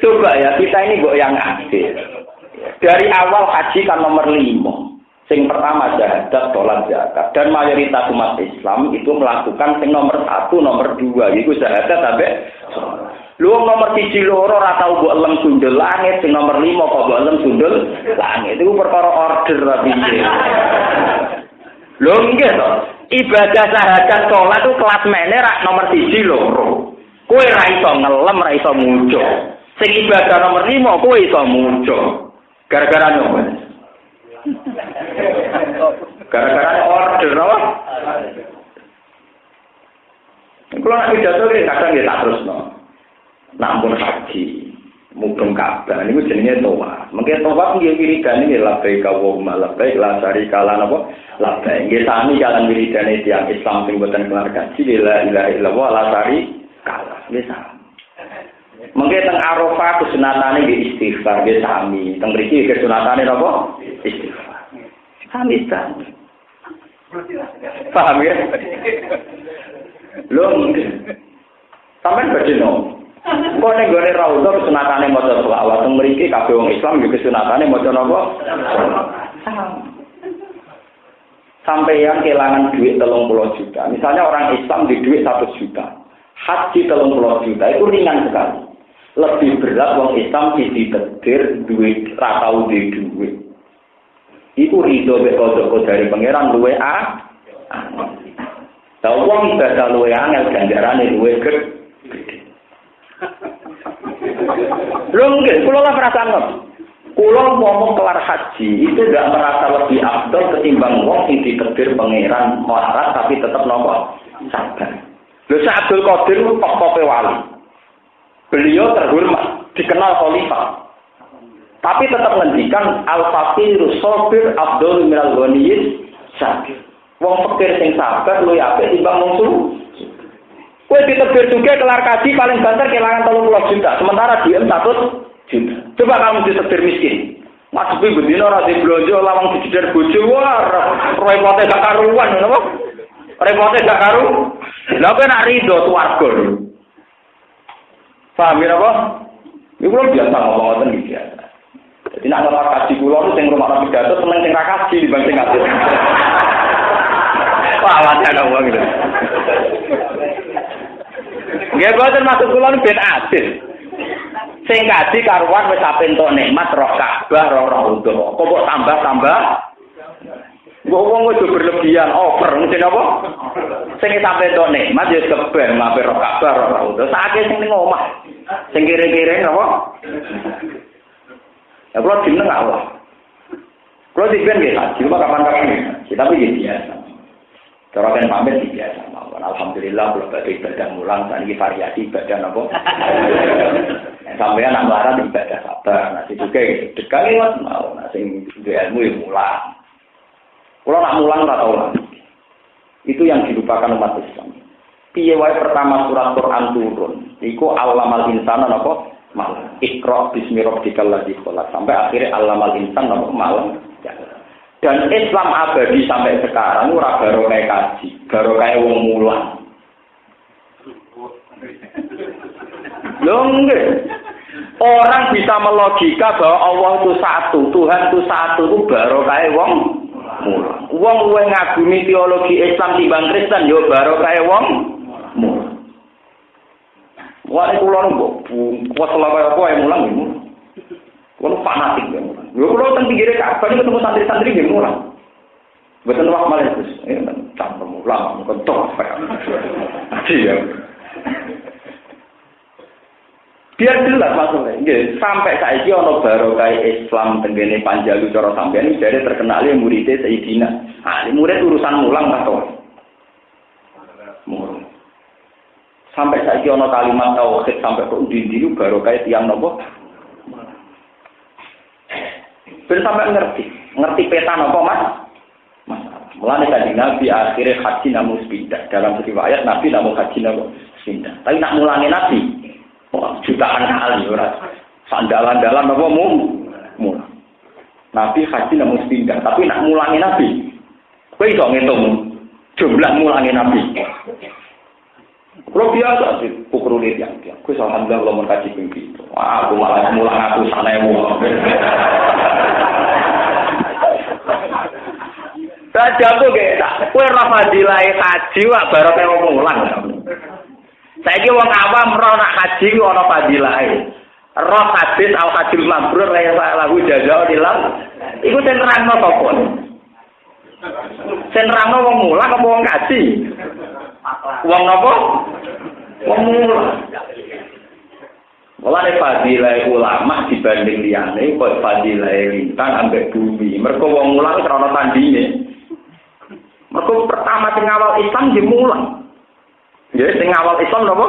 Coba ya, kita ini kok yang adil. Dari awal haji kan nomor 5. Sing pertama syahadat, sholat, zakat. Dan mayoritas umat Islam itu melakukan sing nomor 1, nomor 2. Itu syahadat sampai sholat. Lu nomor 1 loro ora tau mbok elem sundul langit, sing nomor 5 kok mbok elem sundul langit. Itu perkara order ta piye. Lho nggih to. Ibadah syahadat sholat itu kelas mene rak nomor 1 loro. Kowe ra iso ngelem, ra iso muncul. Sing ibadah nomor 5 kowe iso muncul. Gara-gara nopo? Gara-gara order apa? Kalau nak pidato kadang ya tak terusno. Nampun haji, mudeng Ka'bah niku jenenge tawaf. Mengke tawaf nggih wiridan iki labbaik Allahumma labbaik la syarika lana apa? Labbaik. Nggih sami kalan wiridane tiyang Islam sing boten kelar kaji la ilaha illallah la syarika lah. Nggih sami. Mengke teng Arafah kesunatane nggih istighfar nggih sami. Teng mriki kesunatane napa? Istighfar. Sami ta. Paham ya? Lho sampean badhe no. Kok nek gone raudha kesunatane maca selawat teng mriki kabeh wong Islam yo kesunatane maca napa? Sampai yang kehilangan duit 30 juta. Misalnya orang Islam di duit 1 juta. Haji 30 juta itu ringan sekali. Lebih berat wong Islam ditetir duit ra tau duit. Iku rido mek kodok dari pangeran luwe a. Lah wong ibadah luwe angel ganjarane luwe gede. Lho nggih, kula lah perasaan ngono. Kula ngomong kelar haji itu tidak merasa lebih afdal ketimbang wong sing ditetir pangeran melarat tapi tetap nopo sabar. Lho Syekh Abdul Qadir tokoh wali. Beliau terhormat, dikenal khalifah. Tapi tetap ngendikan al-faqiru sabir afdal minal ghaniyyin sabir. Wong fakir sing sabar luwih apik timbang wong sugih. Kowe ditetir juga kelar kaji paling banter kehilangan 30 juta, sementara dia 100 juta. Coba kamu ditetir miskin. Ngadepi bendina ora diblonjo lawang dijedar bojo, wah repote gak karuan napa? Repote gak karu. Lah kowe nak rido swarga. Paham ya apa? Iku lho biasa ngomong ngoten iki biasa. Jadi nak ngelak kaji kula sing rumah pidato seneng sing ra kaji dibanding kaji. Wah, wajah wong iki. Nggih boten maksud kula ben adil. Sing kaji karuan wis ape entuk nikmat roh Ka'bah roh raudhah. Kok kok tambah-tambah? Mbok wong wis berlebihan over mesti napa? Sing sampe entuk nikmat ya keben ngape roh Ka'bah roh raudhah. Saiki sing ning omah. Sing kire-kire napa? Ya kula jeneng Allah. Kula dipen nggih haji kapan-kapan. Tapi nggih biasa. Cara kan pamit biasa mawon. Alhamdulillah kula badhe ibadah mulang saniki variasi ibadah napa. Sampeyan nak melarat ibadah sabar. Nah juga dekat lewat mau nah sing ilmu ya mulang. Kula nak mulang ora tau lah. Itu yang dilupakan umat Islam. Piye wae pertama surat Quran turun, iku allamal insana napa? Malam. Iqra bismi rabbikal ladzi khalaq. Sampai akhirnya allamal insan napa malam. Dan Islam abadi sampai sekarang ora baru kayak kaji, baru kayak wong mulang. Lho nggih. Orang bisa melogika bahwa Allah itu satu, Tuhan itu satu itu baru kayak wong mulang. Wong luwih ngagumi teologi Islam timbang Kristen yo baru kayak wong mulang. Wah kula niku kuwi selawat apa yang mulang niku. Kulo fanatik ya. Yo kulo teng pinggire Ka'bah ketemu santri-santri nggih mulang. Mboten wak malih Gus. Campur mulang kentok. Iya. Biar jelas maksudnya. Nggih, sampai saiki ana barokah Islam tenggene Panjalu cara sampeyan iki jare terkenal ya muridé Sayyidina. Ah, murid urusan mulang ta to. Mulang. Sampai saiki ana kalimat tauhid sampai kok ndi-ndi barokah tiyang napa? Ben sampai ngerti peta napa Mas? Mulane kanjeng Nabi akhirnya haji namun pindah. Dalam riwayat Nabi namun haji namun pindah. Tapi nak mulangi Nabi, jutaan kali ora. Sandalan-dalan apa mulang. Nabi haji namun pindah. Tapi nak mulangi Nabi, kowe iso ngitung jumlah mulangi Nabi. Kalau biasa sih, ukurnya yang dia. Kowe alhamdulillah kalau mau kaji ping Wah, aku malah mulang aku sanemu. Rajaku gak, kowe ora fadilahe haji wak barokah wong mulang. Saiki wong awam ora nak haji ku ana fadilahe. Roh hadis al-hajjul mabrur lagu jazaa dilam. Iku sing nerangno sapa? Sing nerangno wong mulang apa wong haji? Wong napa? Wong mulang. Mulane fadilah ulama dibanding liyane kok fadilah lintang ambek bumi. Mergo wong mulang ora ana tandinge. Mergo pertama sing awal Islam di mulang. Jadi sing awal Islam napa?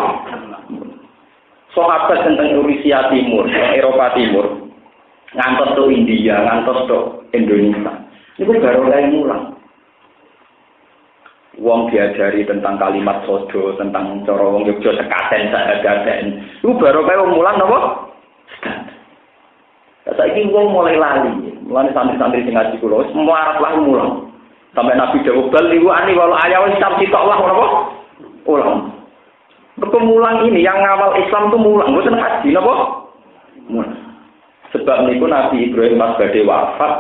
Sahabat tentang Eurasia Timur, Eropa Timur, ngantos ke India, ngantos ke Indonesia. Niku baru mulai mulang. Wong diajari tentang kalimat sodo, tentang cara wong Yogya sekaten sadaden. Iku baru kaya wong mulang napa? Saiki wong mulai lali. Mulane santri-santri sing ngaji kula wis melarat lah mulang. Sampai Nabi dawuh bal liwa ani walau ayaw Islam sitok lah napa? Ulang. Mulang ini yang ngawal Islam itu mulang, mboten haji napa? Mulang. Sebab niku Nabi Ibrahim pas badhe wafat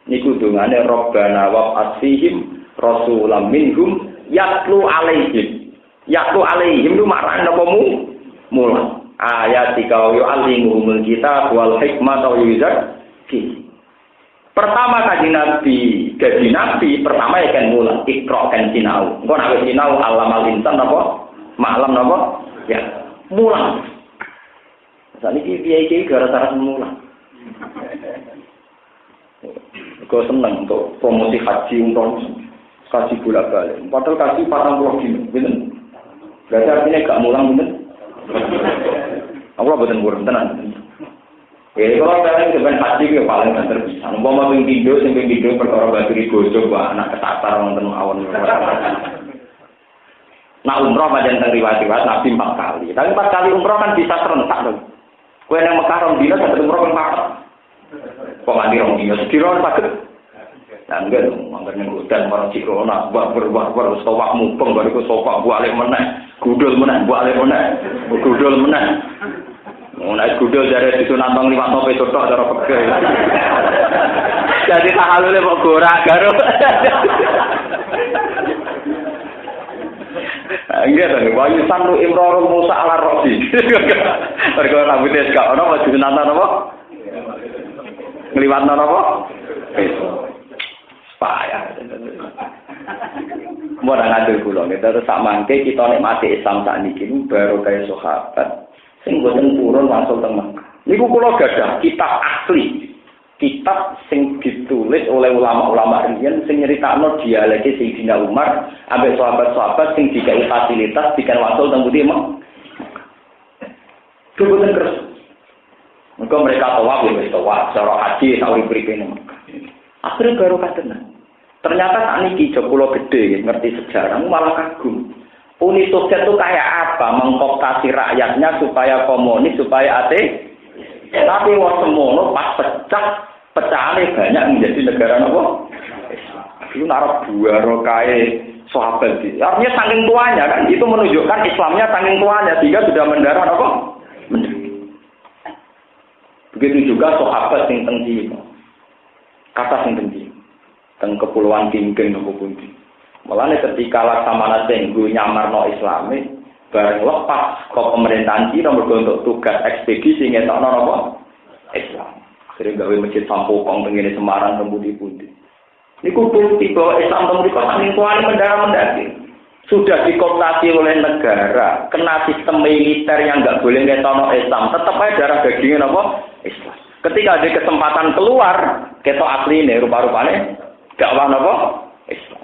niku dungane Rabbana wa asfihim rasulam minhum yatlu alaihim. Yatlu alaihim itu maknane napa mulang. Ayatika wa yu'allimuhumul kitab wal hikmata wa yuzakki. Pertama kaji Nabi, gaji Nabi pertama ya kan mulang, ikra kan sinau. Engko nek sinau alamal insan napa? Malam napa? Ya, mulang. Saniki piye-piye gara-gara mulang. Kau seneng untuk promosi haji umroh, kaji bolak-balik. Padahal kaji 40 dino, bener. Berarti artinya gak mulang bener. Aku lah betul burung tenan. Jadi kalau kalian sebenarnya haji itu paling gak terpisah. Umpama ping video perkara baturi bojo buat anak kesatar wonten awan. Nah umroh macam tentang riwayat Nabi 4 kali. Tapi 4 kali umroh kan bisa serentak loh. Kue yang Mekah rong dino satu umroh kan 4. Kok nganti rong dino sediro sakit. Nah enggak dong, mangkane hutan marang Cirona, buat sowak mupeng bariku sowak balik meneh, gudul meneh, balik meneh, gudul meneh. Naik gudul dari situ nantong liwat tope totok cara pegel. Jadi tahalule kok gorak karo. Iya to, wayu sanu imrorul Musa ala rosi. Mergo rambutnya gak ono wis dinantan apa? Ngliwatno apa? Payah. Mun ngatur kula nek terus sak mangke kita nikmati Islam sakniki baru kaya sahabat sing boten purun langsung teng Mekah. Niku kula gadah kitab asli. Kitab sing ditulis oleh ulama-ulama riyen sing nyeritakno dialeke Sayyidina Umar ambek sahabat-sahabat sing dikai fasilitas bikin wasul teng pundi emang. Kebetulan terus. Mereka tawaf wis tawaf cara haji sak urip mriki nang Mekah. Akhire baru katenan. Ternyata sakniki Joglo gede ngerti sejarah malah kagum. Uni Soviet itu kayak apa? Mengkooptasi rakyatnya supaya komunis, supaya ateis. Tapi wong semono pas pecahane banyak menjadi negara apa? Islam. Itu naruh buaro kae sahabat iki. Artinya saking tuanya kan itu menunjukkan Islamnya saking tuanya sehingga sudah mendarah apa? Begitu juga sahabat sing teng Cina. Kata sing teng Cina. Teng kepulauan Tingking nopo pundi. Mulane ketika Laksamana Senggu nyamarno Islami bareng lepas ke pemerintahan Cina mergo untuk tugas ekspedisi ngetokno napa? Islam. Sering gawe masjid Sampokong tengene Semarang temudi-pudi. Niku bukti bahwa Islam temudi kok saking kuat mendarah-mendaki. Sudah dikooptasi oleh negara, kena sistem militer yang enggak boleh ngetokno Islam, tetap aja darah dagingnya napa? Islam. Ketika ada kesempatan keluar, ketok asline rupa-rupane dakwah napa? Islam.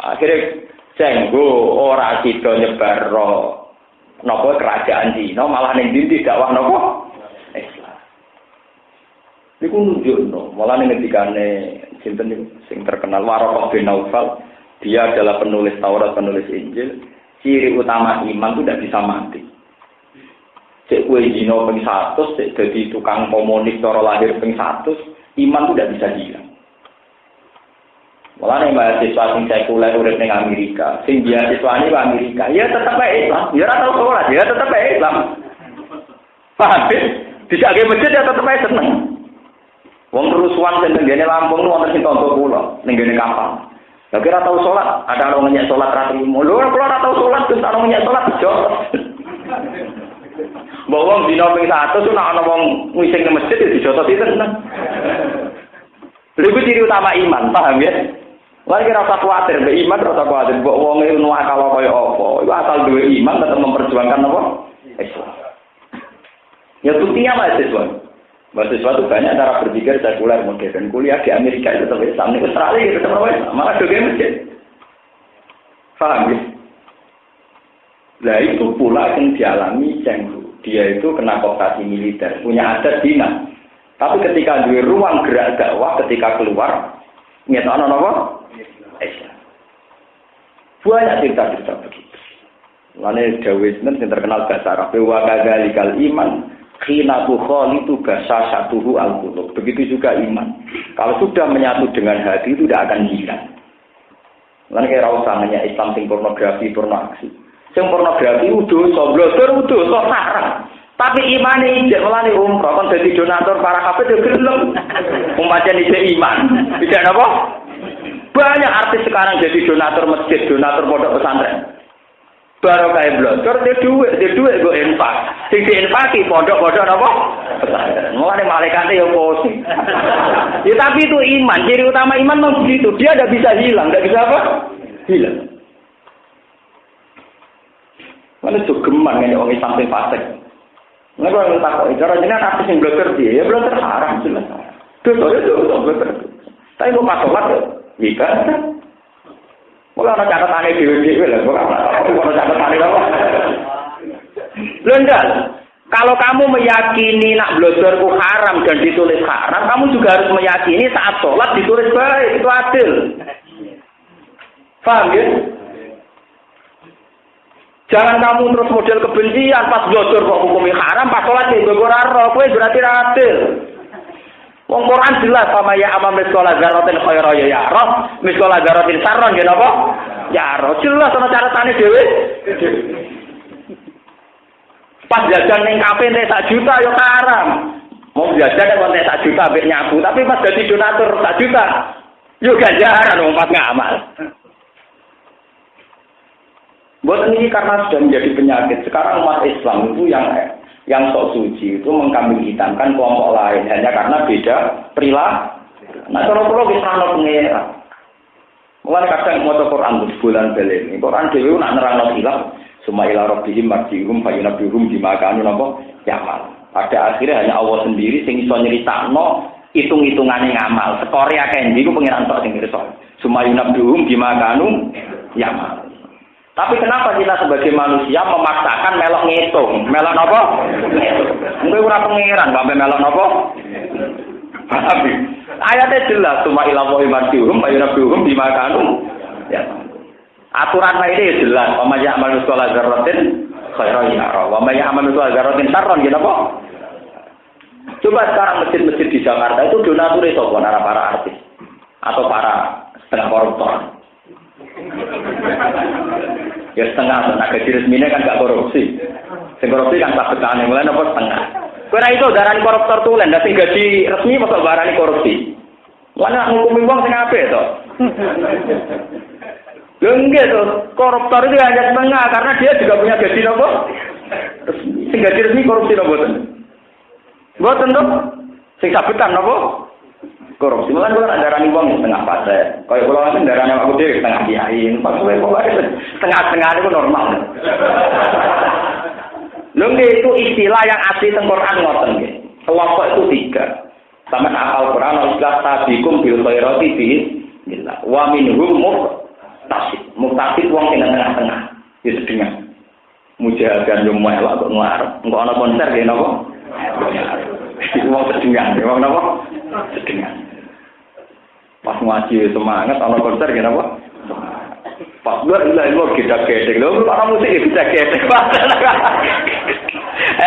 Akhirnya Senggu ora sida nyebar napa kerajaan Cina malah ning ndi dakwah napa Islam. Niku nunjukno malah ning ngendikane sinten niku sing terkenal Waraqah bin Naufal, dia adalah penulis Taurat, penulis Injil. Ciri utama iman itu tidak bisa mati. Cek kowe dino ping 100, cek dadi tukang komunis cara lahir ping 100, iman itu tidak bisa hilang. Malah nih mahasiswa sing sekuler urip ning Amerika, sing beasiswane ke Amerika, ya tetep ae Islam, ya ora tau sholat, ya tetep ae Islam. Paham? Dijake masjid ya tetep ae seneng. Wong kerusuhan sing tenggene Lampung wonten sing tangga kula, ning ngene kapal. Lah kira tau salat, ada orang ngenyek salat ra trimo. Lho kula ora tau salat, terus ana ngenyek salat dijot. Mbok wong dina ping 100 nek ana wong ngising nang masjid ya dijotos sinten. Lha iku ciri utama iman, paham ya? Lha kira rasa kuwatir, mbek iman rasa kuwatir, mbok wong e ono akal kaya apa. Iku asal duwe iman tetep memperjuangkan apa? Islam. Ya buktinya mahasiswa. Mahasiswa itu banyak cara berpikir sekuler modern. Kuliah di Amerika itu tetap Islam, di Australia itu tetap Islam. Malah juga masjid. Paham ya? Nah itu pula yang dialami Cenggu. Dia itu kena kooptasi militer, punya adat dinas. Tapi ketika di ruang gerak dakwah, ketika keluar, ngetokno apa? Islam. Banyak cerita-cerita begitu. Lainnya Dawes yang terkenal bahasa Arab. Wa kadzalikal iman. Khina tukhalitu basasatuhu al-qulub. Begitu juga iman. Kalau sudah menyatu dengan hati itu tidak akan hilang. Lan kira usahanya Islam sing pornografi, pornoaksi. Sing pornografi dosa, blogger dosa haram. Tapi imane ijek melane umroh kon dadi donatur para kafir yo gelem. Umpamane ijek iman. Tidak napa? Banyak artis sekarang jadi donatur masjid, donatur pondok pesantren. Baru kayak blogger dia duit gue infak. Sing diinfaki pondok-pondok apa? Pesantren. Mulane malaikate yo posisi. Ya tapi itu iman. Ciri utama iman memang begitu. Dia tidak bisa hilang, tidak bisa apa? Hilang. Mana jogeman nek wong Islam sing fasik. Nek ora takok, cara jenengan artis sing blogger dia, ya blogger haram jelas. Dosa itu blogger. Tapi kok pasolat ya? Iya. Mulai ada catatannya dewe-dewe lah, bukan ada catatannya apa? Lendan, kalau kamu meyakini nak bloggerku haram dan ditulis haram, kamu juga harus meyakini saat sholat ditulis baik, itu adil. Paham ya? Jangan kamu terus model kebencian, pas blogger kok hukumnya haram, pas sholat ya gogoraro, kue berarti adil. Wong Quran jelas sama ya amal miskola zaratin khaira ya roh, miskola zaratin sarron ya napa? Ya roh jelas ana catatane dhewe. Pas jajan ning kafe entek 1 juta ya haram. Mau jajan nek entek 1 juta mbek nyabu, tapi pas dadi donatur 1 juta yo ganjaran wong pas ngamal. Buat ini karena sudah menjadi penyakit. Sekarang umat Islam itu yang sok suci itu mengkambing hitamkan kelompok lain hanya karena beda perilaku. Nah kalau bisa ana pengira. Mulai kadang maca Quran bulan belen. Quran dhewe nak nerangno hilaf, summa ila rabbihim marji'uhum fayunabbi'uhum bima kanu napa yamal. Pada akhirnya hanya Allah sendiri sing iso nyeritakno hitung-hitungane ngamal. Skore akeh ndi ku pengiran tok sing pirsa. Summa yunabbi'uhum bima kanu yamal. Tapi kenapa kita sebagai manusia memaksakan melok ngitung? Melok apa? Mungkin ora pengiran, sampai melok apa? Tapi ayatnya jelas, cuma ilamu imartiuhum, bayunabiuhum, dimakanu. Ya. Aturan ini jelas. Wa may ya'mal mithqala dzarratin khairan yarah, wa may ya'mal mithqala dzarratin syarran gitu apa? Coba sekarang masjid-masjid di Jakarta itu donatur sapa para artis atau para setengah koruptor. Ya setengah gaji resminya kan gak korupsi. Sing korupsi kan tak betane mulai apa setengah. Kowe ra iso darani koruptor tulen, ndak sing gaji resmi mosok darani korupsi. Mana ngukumi wong sing apik to. Lho nggih to, koruptor itu hanya setengah karena dia juga punya gaji nopo? Sing gaji resmi korupsi nopo mboten? Mboten to. Sing sabetan nopo? Korupsi. Mulane kula darani wong setengah fase. Kaya kula kan darani aku dhewe setengah kiai. Maksudnya pokoke setengah-setengah itu normal. Lho itu istilah yang asli teng Quran ngoten nggih. Kelompok itu 3. Sampeyan hafal Quran istilah tabikum bil khairati bi billah. Wa minhum muqtasid. Muqtasid wong sing tengah-tengah. Ya sedengah. Mujahadan yo melok kok ngarep. Engko ana konser nggih napa? Wong sedengah, wong napa? Sedengah. Pas ngaji semangat ana konser nggih napa? Pas luar ilah kita gedek lho, ana musik kita gedek.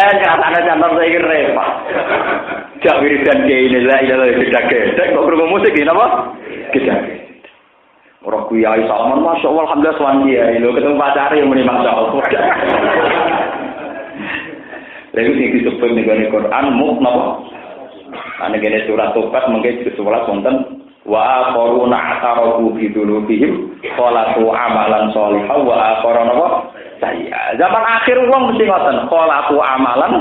Katanya contoh saya kira repot. Jak wiridan kayak ini lah, ilah kita gedek. Kok berumah musik ini apa? Kita gedek. Orang kuyai Salman, masya Allah, alhamdulillah suami dia. Lo ketemu pacar yang meni masya Allah. Lalu sing disebut ning Quran muk napa? Ana kene surat Tobat mengke disebut wonten wa aqaruna atarafu fi dzunubihim qalatu amalan sholihan wa aqaruna napa? Saya. Zaman akhir wong mesti ngoten, qalatu amalan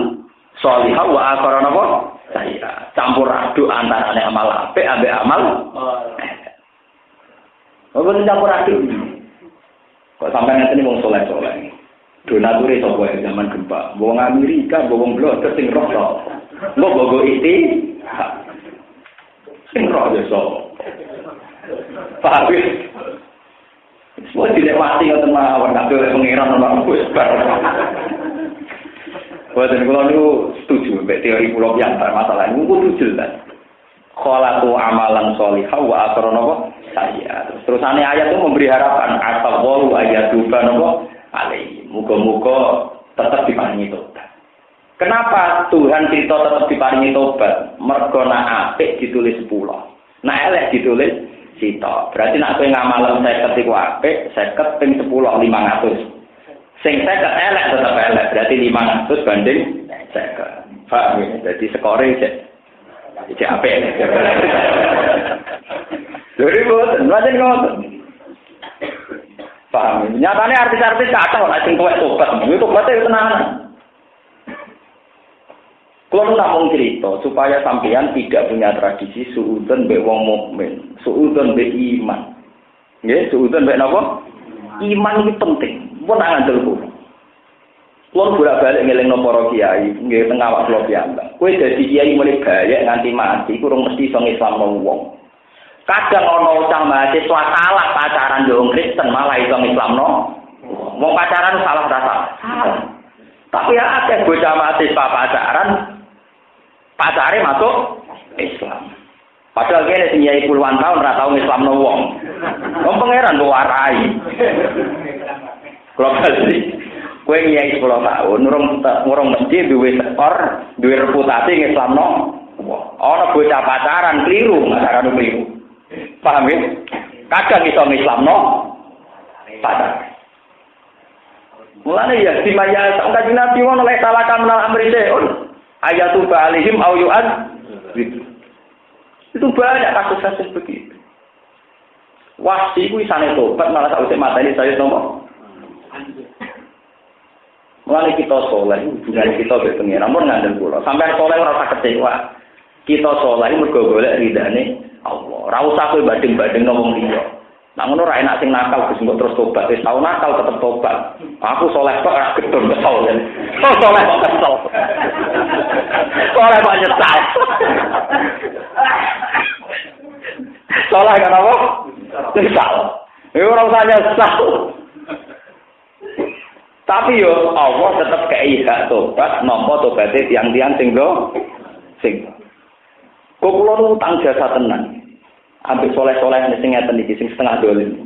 sholihan wa aqaruna napa? Saya. Campur aduk antarane amal apik ambek amal. Apa campur aduk? Kok sampai ngene wong saleh-saleh. Donature sapa zaman gempa. Wong Amerika, wong blok sing roh to. Mbok bogo iki sing roh iso. Paham? Semua dilewati ngoten mawon kabeh pengiran ana wis bar. Boten kula niku setuju mek teori kula piantar masalah niku kudu jelas. Khalaqu amalan sholihan wa akhirana saya. Terusane ayat itu memberi harapan asallahu ayatuba napa alaihi. Muga-muga tetap diparingi tobat. Kenapa Tuhan cerita tetap diparingi tobat? Mergo nak apik ditulis 10. Nak elek ditulis sita. Berarti nak kowe ngamal 50 iku apik, 50 ping 10 500. Sing 50 elek tetap elek, berarti 500 banding 50. Paham ya? Jadi skore cek apik. Lha boten, lajeng ngoten. Paham. Nyatane artis-artis kathah nek sing tuwek tobat, itu tobatnya tenan. Kalau namung cerita supaya sampeyan tidak punya tradisi suudzon mbek wong mukmin, suudzon mbek iman. Nggih, suudzon mbek napa? Iman iki penting. Mun ngandel kulo. Kulo bolak-balik ngelingno para kiai, nggih teng awak kula piyambak. Kowe dadi kiai mulai bayek nganti mati, kurang mesti iso ngislamno wong. Kadang ana cah mahasiswa salah pacaran yo wong Kristen malah iso ngislamno. Wong pacaran salah ta salah. Tapi ya akeh bocah mahasiswa pacare masuk Islam. Padahal kene sing nyai puluhan tahun ora tau ngislamno wong. Wong pangeran mbok warai. Kalau balik, kowe nyai 10 tahun urung mesti duwe skor, duwe reputasi ngislamno. Ana bocah pacaran kliru, pacaran kliru. Paham ya? Kadang iso ngislamno pacar. Mulane ya dimaya sak kanjeng Nabi ngono lek salah kamal amri seun. Ayatu ba'alihim au yu'ad. Itu banyak kasus-kasus begitu. Wahsi ku isane tobat malah sakwise mateni saya nomor. Mulane kita saleh, hubungan kita mbek pengiran mun ngandel kula. Sampai saleh ora usah kecewa. Kita saleh mergo golek ridane Allah. Ora usah kowe banding-bandingno wong liya. Nah ngono ra enak sing nakal Gus mbok terus tobat. Wis tau nakal tetep tobat. Aku saleh kok ora gedon kesel. Oh saleh kok kesel. Saleh kok nyesal. Saleh kan apa? Nyesal. Ora usah nyesal. Tapi yo Allah tetep kei hak tobat nampa tobaté tiang-tiang sing do sing. Kok kula nu utang jasa tenan. Ambek soleh-soleh sing ngeten iki sing setengah dolen.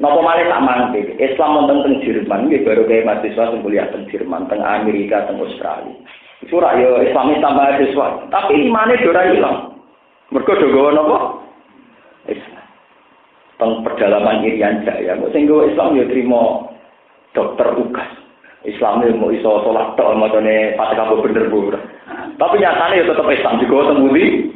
Napa malih tak mangke Islam wonten teng Jerman nggih baru kaya mahasiswa sing kuliah teng Jerman, teng Amerika, teng Australia. Ora yo Islamis tambah mahasiswa, tapi imane ora ilang. Mergo do gawa napa? Islam. Teng pedalaman Irian Jaya, kok sing gawa Islam yo trimo dokter ugas. Islam yo mau iso salat tok macane Fatihah bener Bu. Tapi nyatane yo tetep Islam juga teng pundi?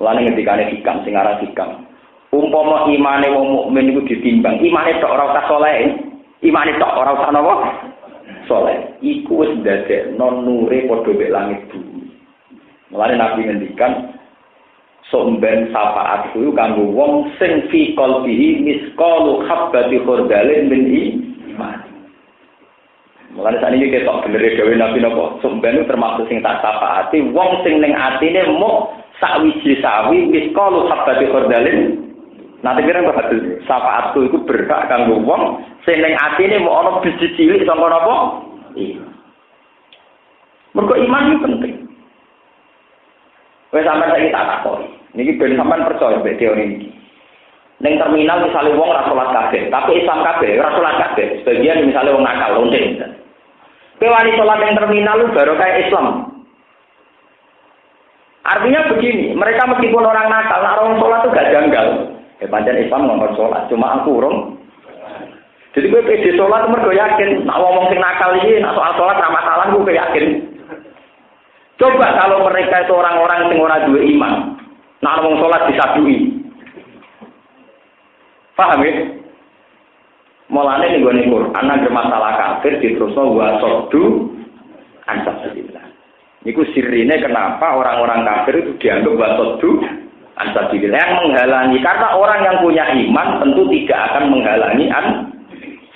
Lan ngendikane hikam sing aran hikam. Umpama imane wong mukmin iku ditimbang, imane tok ora usah saleh. Imane tok ora usah napa? Saleh. Iku wis ndadekno nure padha mek langit bumi. Mulane Nabi ngendikan somben syafaat kuwi kanggo wong sing fi qalbihi misqalu habbati khardalin min iman. Mulane sakniki ketok bener dhewe Nabi napa? Somben termasuk sing tak syafaati wong sing ning atine muk sakwiji sawi misqalu habbati khardalin. Nanti kira berhasil syafaatku itu berhak kanggo wong sing ning atine mau ana biji cilik sangka napa? Iya. Mergo iman iki penting. Wes sampeyan saiki tak takoni. Niki ben sampeyan percaya mbek teori iki. Ning terminal misalnya wong ora salat kabeh, tapi Islam kabeh ora salat kabeh. Sebagian misalnya wong nakal lonte. Kowe wani salat ning terminal baru kayak Islam. Artinya begini, mereka meskipun orang nakal, orang sholat itu gak janggal. Pancen Islam ngomong sholat, cuma aku urung. Jadi gue pede sholat mergo yakin, nak ngomong sing nakal iki, nak soal sholat ra masalah gue yakin. Coba kalau mereka itu orang-orang sing ora duwe iman, nak ngomong sholat disadui. Paham ya? Mulane ning gone Quran ana masalah kafir diterusno wa saddu an sabilillah. Niku sirine kenapa orang-orang kafir itu dianggap wa saddu an sabilillah, yang menghalangi, karena orang yang punya iman tentu tidak akan menghalangi an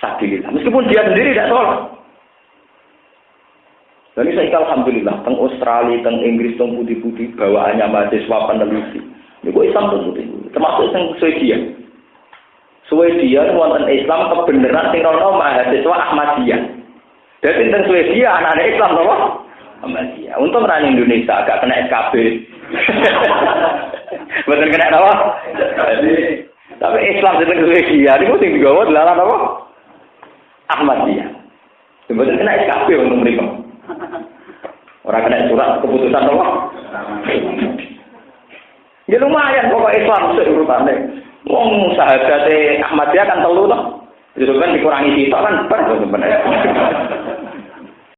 sabilillah. Meskipun dia sendiri tidak sholat. Dan saya alhamdulillah, teng Australia, teng Inggris, teng putih-putih bawaannya mahasiswa peneliti. Niku Islam putih, termasuk teng Swedia. Swedia wonten Islam kebenaran sing ana mahasiswa Ahmadiyah. Dadi teng Swedia anak-anak Islam napa? Ahmadiyah. Untung ra Indonesia agak kena SKB. Mboten kena napa? Tapi Islam teng Swedia niku sing digawa dalan napa? Ahmadiyah. Mboten kena SKB untung mriko. Ora kena surat keputusan apa? Ya lumayan pokok Islam sik urutane. Wong sahabate Ahmadiyah kan telu to. Itu kan dikurangi sitok kan bar sebenarnya.